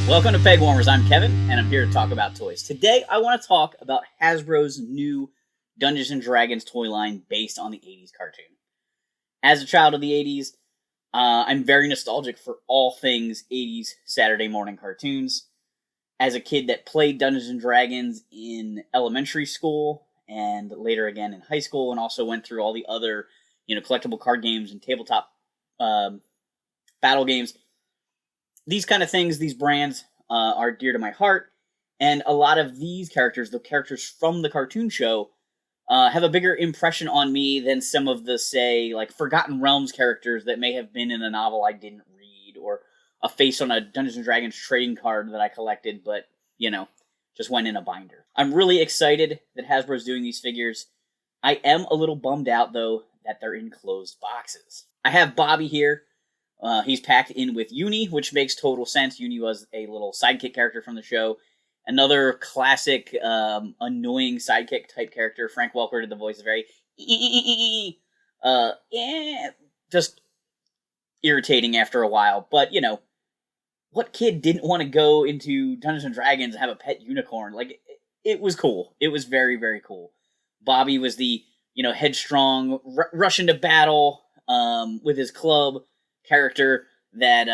Welcome to Pegwarmers. I'm Kevin, and I'm here to talk about toys. Today, I want to talk about Hasbro's new Dungeons Dragons toy line based on the 80s cartoon. As a child of the 80s, I'm very nostalgic for all things 80s Saturday morning cartoons. As a kid that played Dungeons & Dragons in elementary school, and later again in high school, and also went through all the other, collectible card games and tabletop battle games. These kind of things, these brands, are dear to my heart, and a lot of these characters, the characters from the cartoon show, have a bigger impression on me than some of the, say, like Forgotten Realms characters that may have been in a novel I didn't read, or a face on a Dungeons & Dragons trading card that I collected, but, just went in a binder. I'm really excited that Hasbro's doing these figures. I am a little bummed out, though, that they're in closed boxes. I have Bobby here. He's packed in with Uni, which makes total sense. Uni was a little sidekick character from the show. Another classic, annoying sidekick type character. Frank Welker did the voice, very just irritating after a while. But, what kid didn't want to go into Dungeons & Dragons and have a pet unicorn? Like, it was cool. It was very, very cool. Bobby was the, headstrong, rush into battle with his club character that,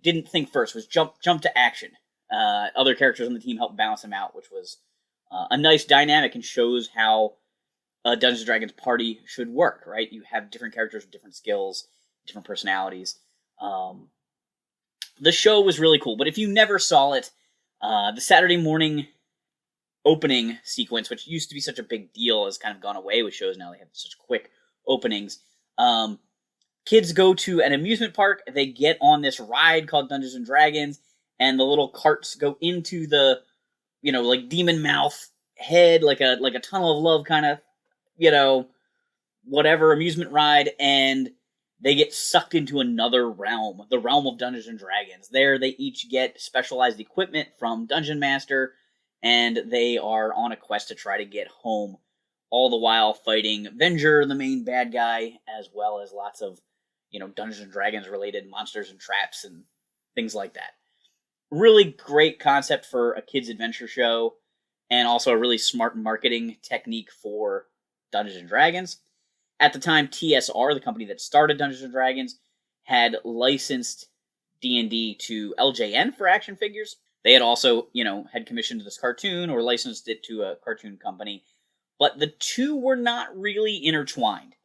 didn't think first, was jump to action. Other characters on the team helped balance him out, which was a nice dynamic and shows how a Dungeons & Dragons party should work, right? You have different characters with different skills, different personalities. The show was really cool, but if you never saw it, the Saturday morning opening sequence, which used to be such a big deal, has kind of gone away with shows now. They have such quick openings. Kids go to an amusement park, they get on this ride called Dungeons & Dragons, and the little carts go into the, like demon mouth head, like a tunnel of love kind of, whatever amusement ride, and they get sucked into another realm, the realm of Dungeons & Dragons. There, they each get specialized equipment from Dungeon Master, and they are on a quest to try to get home, all the while fighting Venger, the main bad guy, as well as lots of, Dungeons & Dragons related monsters and traps and things like that. Really great concept for a kid's adventure show, and also a really smart marketing technique for Dungeons & Dragons. At the time, TSR, the company that started Dungeons & Dragons, had licensed D&D to LJN for action figures. They had also, had commissioned this cartoon or licensed it to a cartoon company, but the two were not really intertwined.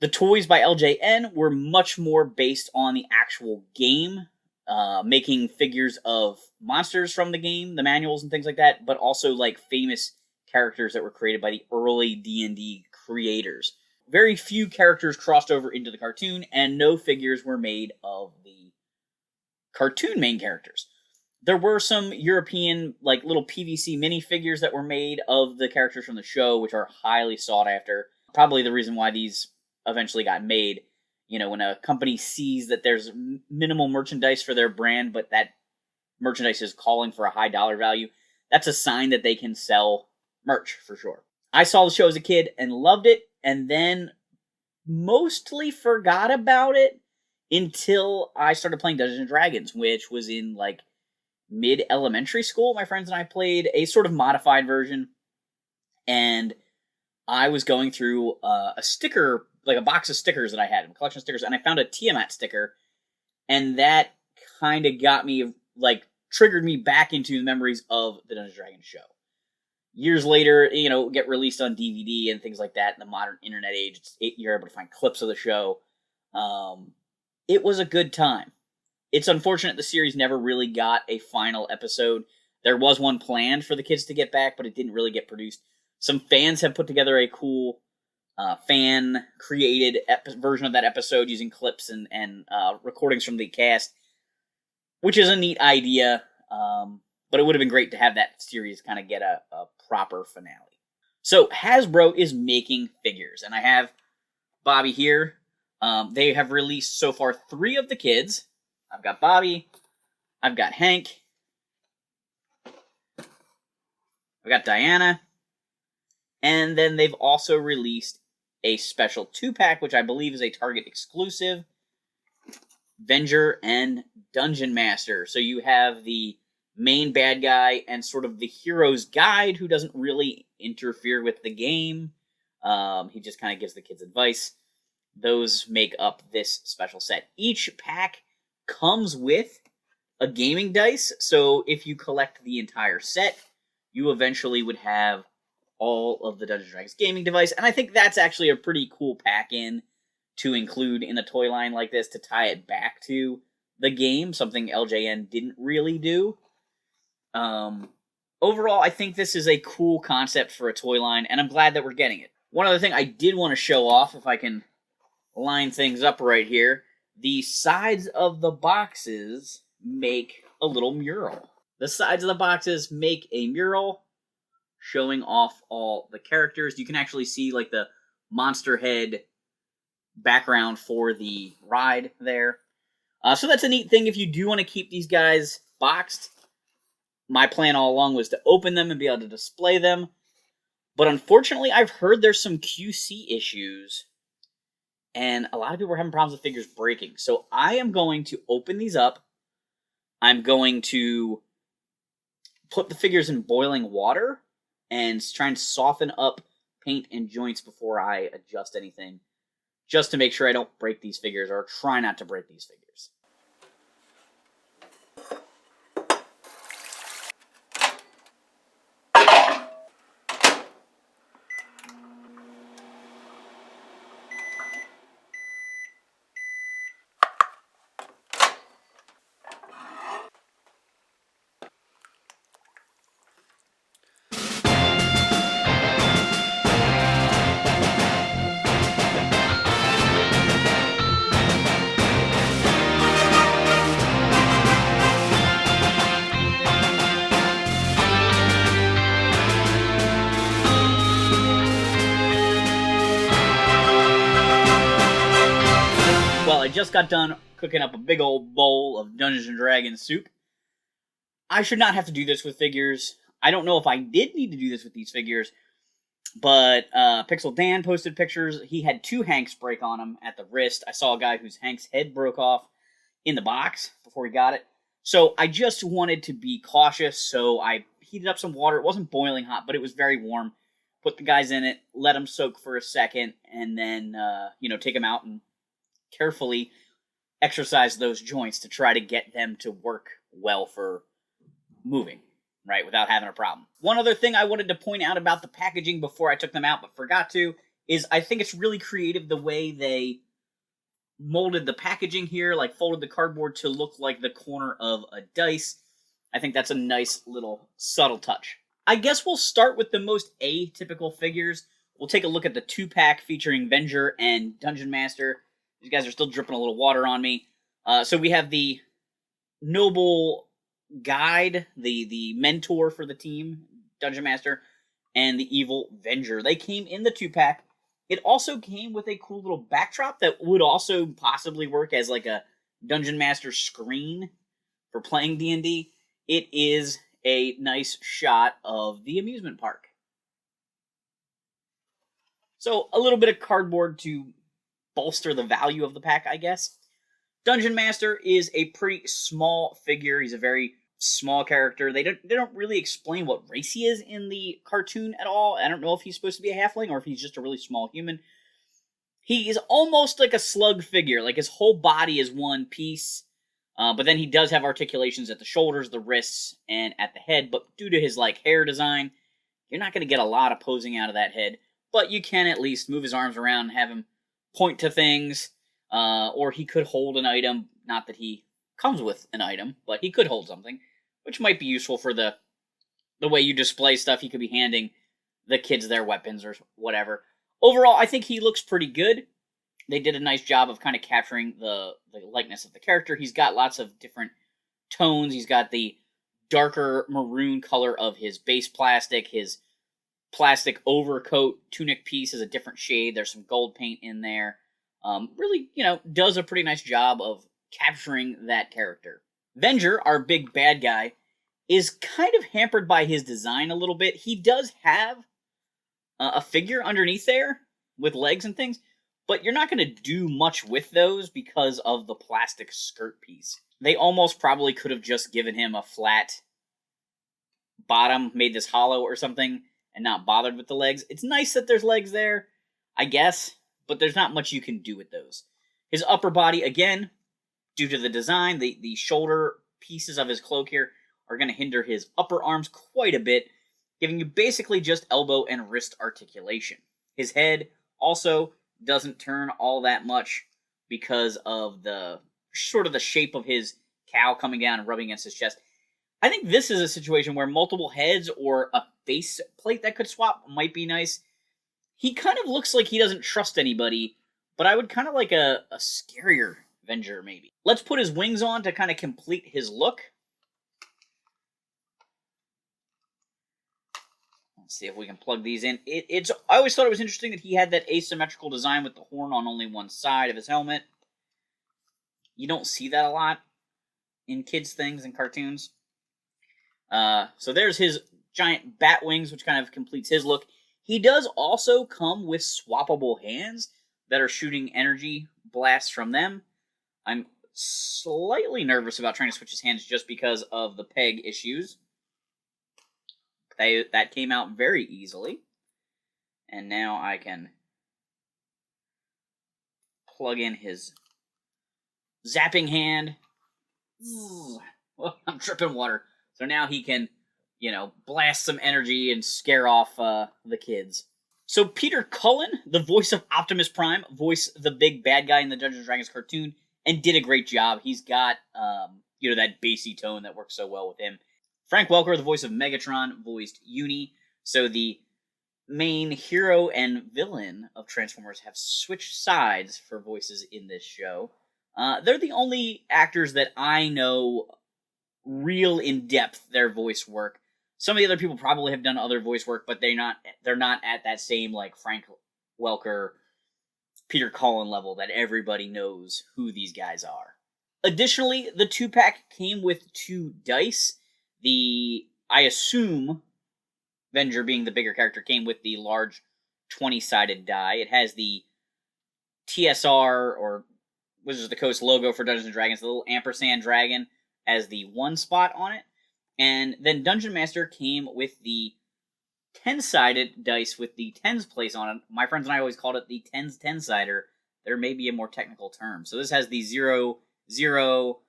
The toys by LJN were much more based on the actual game, making figures of monsters from the game, the manuals and things like that, but also like famous characters that were created by the early D&D creators. Very few characters crossed over into the cartoon, and no figures were made of the cartoon main characters. There were some European, like, little PVC minifigures that were made of the characters from the show, which are highly sought after. Probably the reason why these eventually got made. When a company sees that there's minimal merchandise for their brand, but that merchandise is calling for a high dollar value, that's a sign that they can sell merch, for sure. I saw the show as a kid and loved it, and then mostly forgot about it until I started playing Dungeons & Dragons, which was in, like, mid-elementary school. My friends and I played a sort of modified version, and I was going through a sticker, like a box of stickers that I had, a collection of stickers, and I found a Tiamat sticker, and that kind of got me, like, triggered me back into the memories of the Dungeons & Dragons show. Years later, get released on DVD and things like that in the modern internet age. You're able to find clips of the show. It was a good time. It's unfortunate the series never really got a final episode. There was one planned for the kids to get back, but it didn't really get produced. Some fans have put together a cool fan-created version of that episode using clips and recordings from the cast, which is a neat idea, but it would have been great to have that series kind of get a proper finale. So Hasbro is making figures, and I have Bobby here. They have released so far 3 of the kids. I've got Bobby, I've got Hank, I've got Diana, and then they've also released a special 2-pack, which I believe is a Target exclusive. Venger and Dungeon Master. So you have the main bad guy and sort of the hero's guide who doesn't really interfere with the game. He just kind of gives the kids advice. Those make up this special set. Each pack comes with a gaming dice, so if you collect the entire set, you eventually would have all of the Dungeons & Dragons gaming device, and I think that's actually a pretty cool pack-in to include in a toy line like this to tie it back to the game, something LJN didn't really do. Overall, I think this is a cool concept for a toy line, and I'm glad that we're getting it. One other thing I did want to show off, if I can line things up right here, the sides of the boxes make a little mural. The sides of the boxes make a mural showing off all the characters. You can actually see like the monster head background for the ride there. So that's a neat thing if you do want to keep these guys boxed. My plan all along was to open them and be able to display them. But unfortunately, I've heard there's some QC issues. And a lot of people are having problems with figures breaking. So I am going to open these up. I'm going to put the figures in boiling water and try and soften up paint and joints before I adjust anything, just to make sure I don't break these figures, or try not to break these figures. I just got done cooking up a big old bowl of Dungeons & Dragons soup. I should not have to do this with figures. I don't know if I did need to do this with these figures, but Pixel Dan posted pictures. He had 2 Hanks break on him at the wrist. I saw a guy whose Hank's head broke off in the box before he got it. So I just wanted to be cautious, so I heated up some water. It wasn't boiling hot, but it was very warm. Put the guys in it, let them soak for a second, and then, take them out and carefully exercise those joints to try to get them to work well for moving, right, without having a problem. One other thing I wanted to point out about the packaging before I took them out, but forgot to, is I think it's really creative the way they molded the packaging here, like folded the cardboard to look like the corner of a dice. I think that's a nice little subtle touch. I guess we'll start with the most atypical figures. We'll take a look at the 2-pack featuring Venger and Dungeon Master. These guys are still dripping a little water on me. So we have the noble guide, the mentor for the team, Dungeon Master, and the evil Venger. They came in the 2-pack. It also came with a cool little backdrop that would also possibly work as like a Dungeon Master screen for playing D&D. It is a nice shot of the amusement park. So a little bit of cardboard to bolster the value of the pack, I guess. Dungeon Master is a pretty small figure. He's a very small character. They don't really explain what race he is in the cartoon at all. I don't know if he's supposed to be a halfling or if he's just a really small human. He is almost like a slug figure. Like his whole body is one piece. But then he does have articulations at the shoulders, the wrists, and at the head. But due to his hair design, you're not going to get a lot of posing out of that head. But you can at least move his arms around and have him point to things, or he could hold an item. Not that he comes with an item, but he could hold something, which might be useful for the way you display stuff. He could be handing the kids their weapons or whatever. Overall, I think he looks pretty good. They did a nice job of kind of capturing the likeness of the character. He's got lots of different tones. He's got the darker maroon color of his base plastic. His plastic overcoat tunic piece is a different shade. There's some gold paint in there. Really, does a pretty nice job of capturing that character. Venger, our big bad guy, is kind of hampered by his design a little bit. He does have a figure underneath there with legs and things, but you're not going to do much with those because of the plastic skirt piece. They almost probably could have just given him a flat bottom, made this hollow or something, and not bothered with the legs. It's nice that there's legs there, I guess, but there's not much you can do with those. His upper body, again, due to the design, the shoulder pieces of his cloak here are going to hinder his upper arms quite a bit, giving you basically just elbow and wrist articulation. His head also doesn't turn all that much because of the sort of the shape of his cowl coming down and rubbing against his chest. I think this is a situation where multiple heads or a face plate that could swap might be nice. He kind of looks like he doesn't trust anybody, but I would kind of like a scarier Avenger, maybe. Let's put his wings on to kind of complete his look. Let's see if we can plug these in. I always thought it was interesting that he had that asymmetrical design with the horn on only one side of his helmet. You don't see that a lot in kids' things and cartoons. So there's his giant bat wings, which kind of completes his look. He does also come with swappable hands that are shooting energy blasts from them. I'm slightly nervous about trying to switch his hands just because of the peg issues. That came out very easily. And now I can plug in his zapping hand. Well, I'm tripping water. So now he can, blast some energy and scare off the kids. So Peter Cullen, the voice of Optimus Prime, voiced the big bad guy in the Dungeons Dragons cartoon and did a great job. He's got, that bassy tone that works so well with him. Frank Welker, the voice of Megatron, voiced Uni. So the main hero and villain of Transformers have switched sides for voices in this show. They're the only actors that I know real in depth their voice work. Some of the other people probably have done other voice work, but they're not at that same like Frank Welker, Peter Cullen level that everybody knows who these guys are. Additionally, the 2-pack came with 2 dice. I assume Avenger, being the bigger character, came with the large 20-sided die. It has the TSR, or Wizards of the Coast logo for Dungeons & Dragons, the little ampersand dragon, as the 1 spot on it. And then Dungeon Master came with the 10-sided dice with the tens place on it. My friends and I always called it the 10-sider. There may be a more technical term. So this has the 0, 0,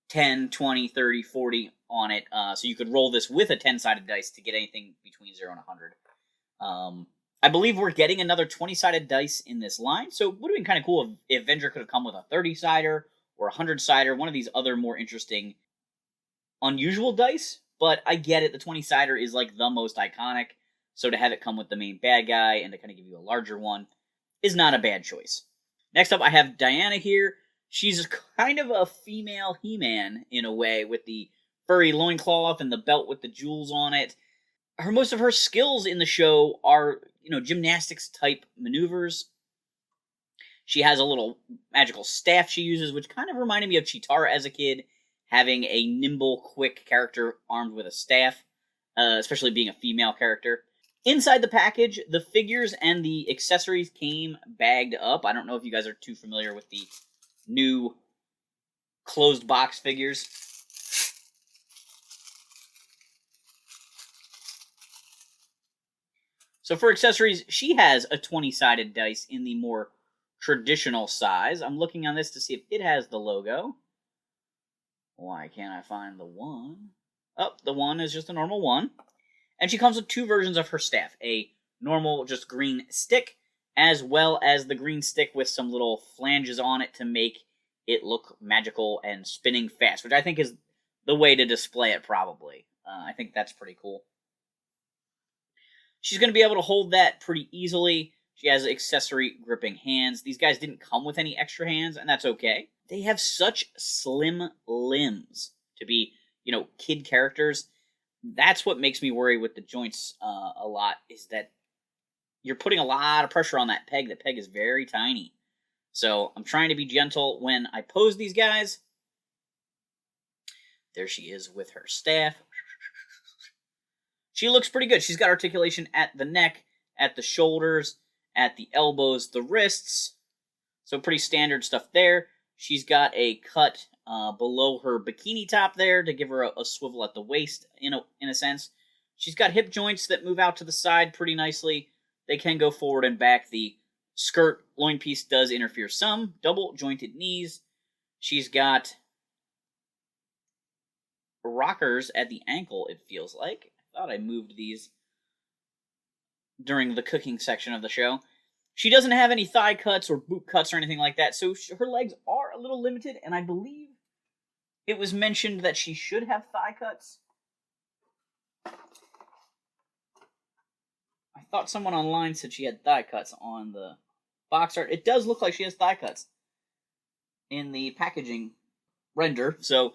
10, 20, 30, 40 on it. So you could roll this with a 10-sided dice to get anything between 0 and 100. I believe we're getting another 20-sided dice in this line. So it would have been kind of cool if Avenger could have come with a 30-sider or a 100-sider, one of these other more interesting, unusual dice. But I get it, the 20-sider is like the most iconic. So to have it come with the main bad guy and to kind of give you a larger one is not a bad choice. Next up, I have Diana here. She's kind of a female He-Man in a way, with the furry loincloth and the belt with the jewels on it. Most of her skills in the show are, gymnastics type maneuvers. She has a little magical staff she uses, which kind of reminded me of Cheetara as a kid, having a nimble, quick character armed with a staff, especially being a female character. Inside the package, the figures and the accessories came bagged up. I don't know if you guys are too familiar with the new closed box figures. So for accessories, she has a 20-sided dice in the more traditional size. I'm looking on this to see if it has the logo. Why can't I find the 1? Oh, the 1 is just a normal 1. And she comes with 2 versions of her staff. A normal, just green stick, as well as the green stick with some little flanges on it to make it look magical and spinning fast, which I think is the way to display it, probably. I think that's pretty cool. She's going to be able to hold that pretty easily. She has accessory gripping hands. These guys didn't come with any extra hands, and that's okay. They have such slim limbs to be, kid characters. That's what makes me worry with the joints a lot, is that you're putting a lot of pressure on that peg. The peg is very tiny. So I'm trying to be gentle when I pose these guys. There she is with her staff. She looks pretty good. She's got articulation at the neck, at the shoulders, at the elbows, the wrists. So pretty standard stuff there. She's got a cut below her bikini top there to give her a swivel at the waist, in a sense. She's got hip joints that move out to the side pretty nicely. They can go forward and back. The skirt loin piece does interfere some. Double jointed knees. She's got rockers at the ankle, it feels like. I thought I moved these during the cooking section of the show. She doesn't have any thigh cuts or boot cuts or anything like that, so her legs are a little limited, and I believe it was mentioned that she should have thigh cuts. I thought someone online said she had thigh cuts on the box art. It does look like she has thigh cuts in the packaging render, so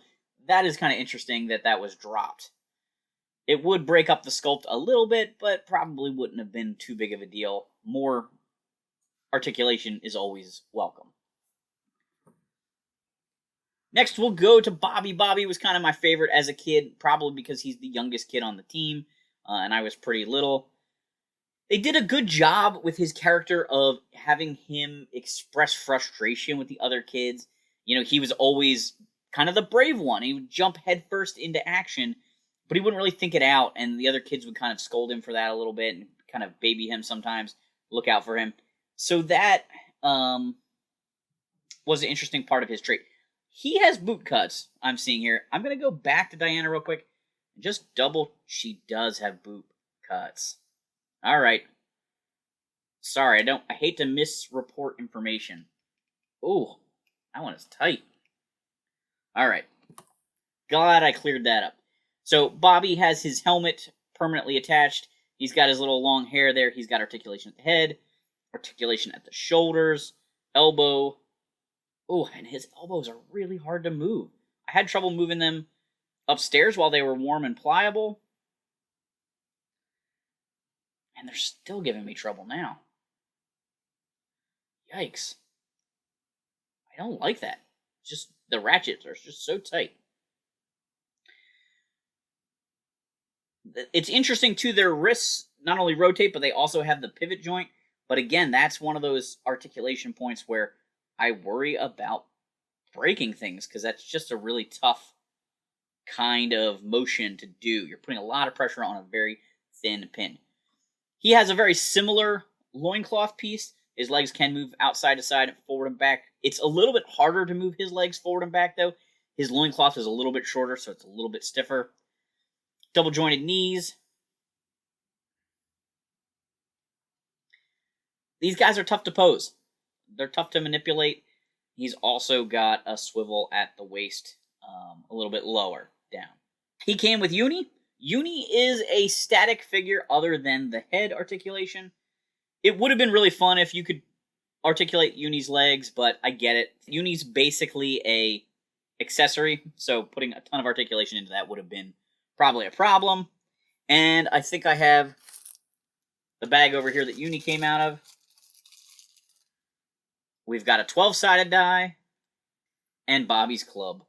that is kind of interesting that was dropped. It would break up the sculpt a little bit, but probably wouldn't have been too big of a deal. More articulation is always welcome. Next, we'll go to Bobby. Bobby was kind of my favorite as a kid, probably because he's the youngest kid on the team, and I was pretty little. They did a good job with his character of having him express frustration with the other kids. He was always kind of the brave one. He would jump headfirst into action, but he wouldn't really think it out, and the other kids would kind of scold him for that a little bit and kind of baby him sometimes, look out for him. So that was an interesting part of his trait. He has boot cuts, I'm seeing here. I'm going to go back to Diana real quick and just double. She does have boot cuts. All right. Sorry, I hate to misreport information. Ooh, that one is tight. All right. Glad I cleared that up. So Bobby has his helmet permanently attached. He's got his little long hair there. He's got articulation at the head, articulation at the shoulders, elbow. Oh, and his elbows are really hard to move. I had trouble moving them upstairs while they were warm and pliable. And they're still giving me trouble now. Yikes. I don't like that. Just the ratchets are just so tight. It's interesting, too, their wrists not only rotate, but they also have the pivot joint. But again, that's one of those articulation points where I worry about breaking things, because that's just a really tough kind of motion to do. You're putting a lot of pressure on a very thin pin. He has a very similar loincloth piece. His legs can move outside to side and forward and back. It's a little bit harder to move his legs forward and back, though. His loincloth is a little bit shorter, so it's a little bit stiffer. Double jointed knees. These guys are tough to pose. They're tough to manipulate. He's also got a swivel at the waist, a little bit lower down. He came with Uni. Uni is a static figure other than the head articulation. It would have been really fun if you could articulate Uni's legs, but I get it. Uni's basically a accessory, so putting a ton of articulation into that would have been probably a problem. And I think I have the bag over here that Uni came out of. We've got a 12-sided die and Bobby's club.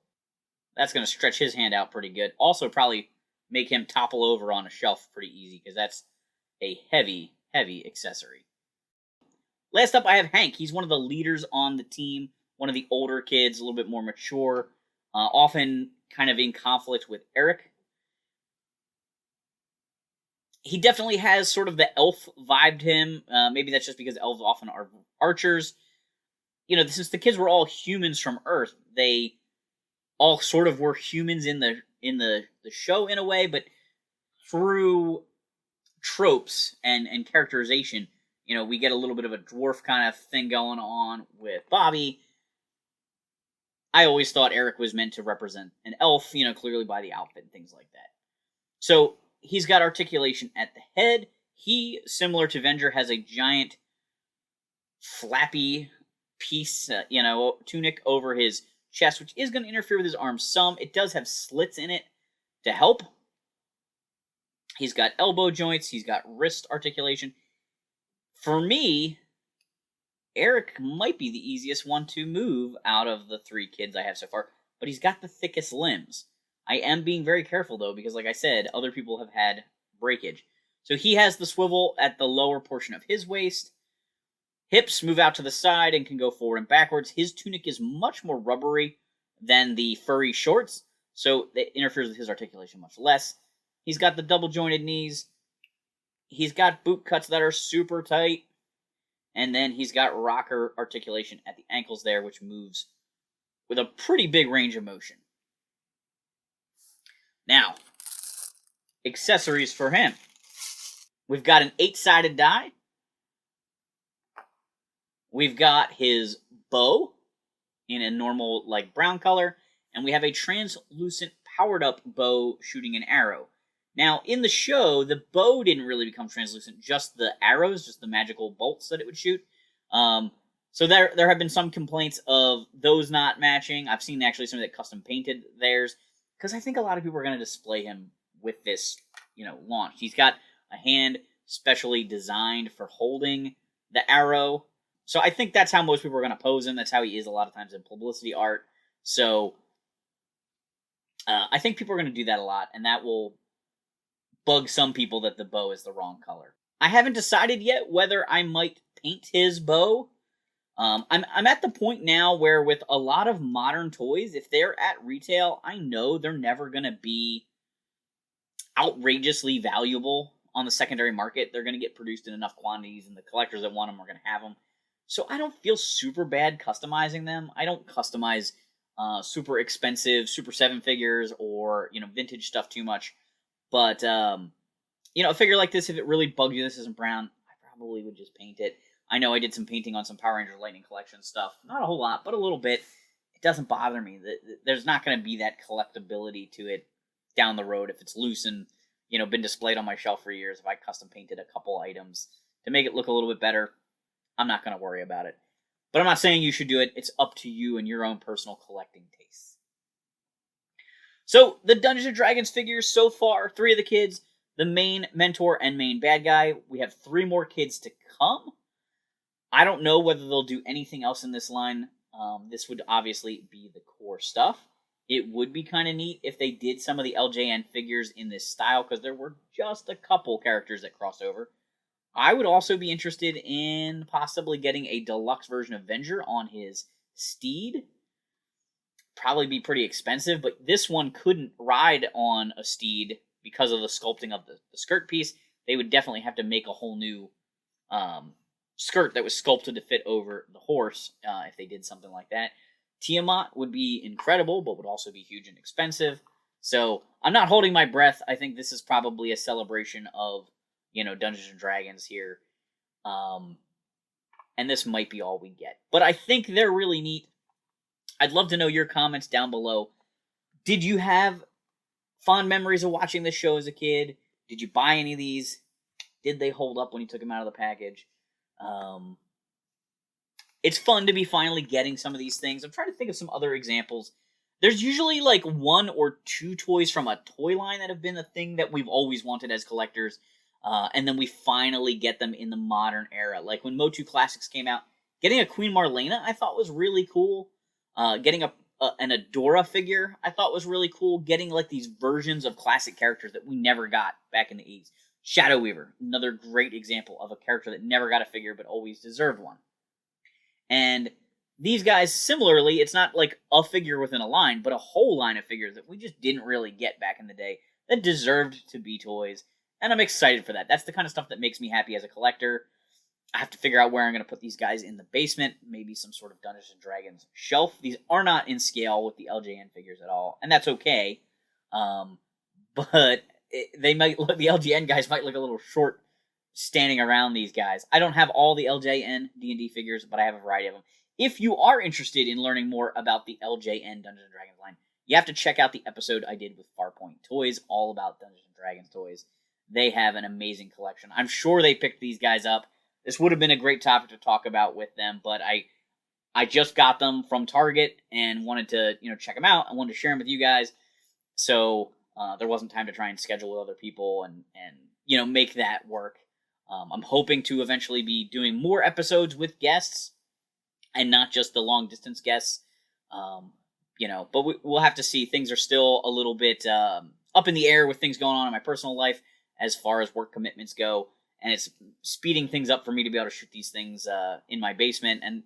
That's going to stretch his hand out pretty good. Also probably make him topple over on a shelf pretty easy, because that's a heavy, heavy accessory. Last up, I have Hank. He's one of the leaders on the team, one of the older kids, a little bit more mature, often kind of in conflict with Eric. He definitely has sort of the elf vibe to him. Maybe that's just because elves often are archers. Since the kids were all humans from Earth, they all sort of were humans in the show in a way, but through tropes and characterization, we get a little bit of a dwarf kind of thing going on with Bobby. I always thought Eric was meant to represent an elf, clearly by the outfit and things like that. So he's got articulation at the head. He, similar to Venger, has a giant flappy piece, tunic over his chest, which is going to interfere with his arms some. It does have slits in it to help. He's got elbow joints. He's got wrist articulation. For me, Eric might be the easiest one to move out of the three kids I have so far, but he's got the thickest limbs. I am being very careful, though, because like I said, other people have had breakage. So he has the swivel at the lower portion of his waist. hips move out to the side and can go forward and backwards. His tunic is much more rubbery than the furry shorts, so it interferes with his articulation much less. He's got the double jointed knees. He's got boot cuts that are super tight. And then he's got rocker articulation at the ankles there, which moves with a pretty big range of motion. Now, accessories for him. We've got an 8-sided die. We've got his bow in a normal, like, brown color. And we have a translucent, powered-up bow shooting an arrow. Now, in the show, the bow didn't really become translucent, just the arrows, just the magical bolts that it would shoot. So there have been some complaints of those not matching. I've seen actually somebody that custom painted theirs, because I think a lot of people are going to display him with this, launch. He's got a hand specially designed for holding the arrow. So I think that's how most people are going to pose him. That's how he is a lot of times in publicity art. So I think people are going to do that a lot, and that will bug some people that the bow is the wrong color. I haven't decided yet whether I might paint his bow. I'm at the point now where with a lot of modern toys, if they're at retail, I know they're never going to be outrageously valuable on the secondary market. They're going to get produced in enough quantities, and the collectors that want them are going to have them. So I don't feel super bad customizing them. I don't customize super expensive Super 7 figures or vintage stuff too much. But, a figure like this, if it really bugs you, this isn't brown, I probably would just paint it. I know I did some painting on some Power Rangers Lightning Collection stuff. Not a whole lot, but a little bit. It doesn't bother me. There's not going to be that collectability to it down the road if it's loose and, been displayed on my shelf for years. If I custom painted a couple items to make it look a little bit better, I'm not going to worry about it. But I'm not saying you should do it. It's up to you and your own personal collecting tastes. So, the Dungeons & Dragons figures so far, 3 of the kids, the main mentor and main bad guy. We have 3 more kids to come. I don't know whether they'll do anything else in this line. This would obviously be the core stuff. It would be kind of neat if they did some of the LJN figures in this style, because there were just a couple characters that crossed over. I would also be interested in possibly getting a deluxe version of Venger on his steed. Probably be pretty expensive, but this one couldn't ride on a steed because of the sculpting of the skirt piece. They would definitely have to make a whole new skirt that was sculpted to fit over the horse if they did something like that. Tiamat would be incredible, but would also be huge and expensive. So I'm not holding my breath. I think this is probably a celebration of Dungeons & Dragons here. And this might be all we get. But I think they're really neat. I'd love to know your comments down below. Did you have fond memories of watching this show as a kid? Did you buy any of these? Did they hold up when you took them out of the package? It's fun to be finally getting some of these things. I'm trying to think of some other examples. There's usually like 1 or 2 toys from a toy line that have been a thing that we've always wanted as collectors. And then we finally get them in the modern era. Like when Motu Classics came out, getting a Queen Marlena I thought was really cool. Getting an Adora figure I thought was really cool. Getting like these versions of classic characters that we never got back in the 80s. Shadow Weaver, another great example of a character that never got a figure but always deserved one. And these guys, similarly, it's not like a figure within a line, but a whole line of figures that we just didn't really get back in the day that deserved to be toys. And I'm excited for that. That's the kind of stuff that makes me happy as a collector. I have to figure out where I'm going to put these guys in the basement. Maybe some sort of Dungeons & Dragons shelf. These are not in scale with the LJN figures at all. And that's okay. But they might look, the LJN guys might look a little short standing around these guys. I don't have all the LJN D&D figures, but I have a variety of them. If you are interested in learning more about the LJN Dungeons & Dragons line, you have to check out the episode I did with Farpoint Toys, all about Dungeons & Dragons toys. They have an amazing collection. I'm sure they picked these guys up. This would have been a great topic to talk about with them, but I just got them from Target and wanted to check them out. I wanted to share them with you guys, so there wasn't time to try and schedule with other people and make that work. I'm hoping to eventually be doing more episodes with guests and not just the long distance guests. But we'll have to see. Things are still a little bit up in the air with things going on in my personal life as far as work commitments go. and it's speeding things up for me to be able to shoot these things in my basement. And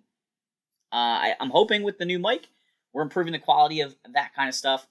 I'm hoping with the new mic, we're improving the quality of that kind of stuff.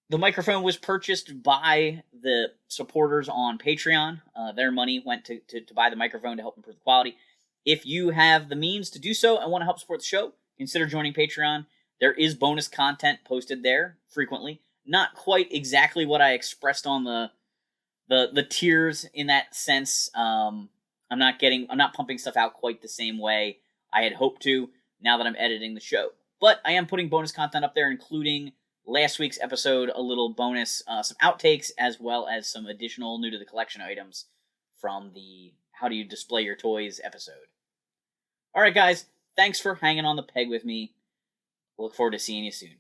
The microphone was purchased by the supporters on Patreon. Their money went to buy the microphone to help improve the quality. If you have the means to do so and want to help support the show, consider joining Patreon. There is bonus content posted there frequently. Not quite exactly what I expressed on the tiers in that sense. I'm not pumping stuff out quite the same way I had hoped to now that I'm editing the show. But I am putting bonus content up there, including last week's episode, a little bonus, some outtakes, as well as some additional new to the collection items from the How Do You Display Your Toys episode. Alright guys, thanks for hanging on the peg with me. Look forward to seeing you soon.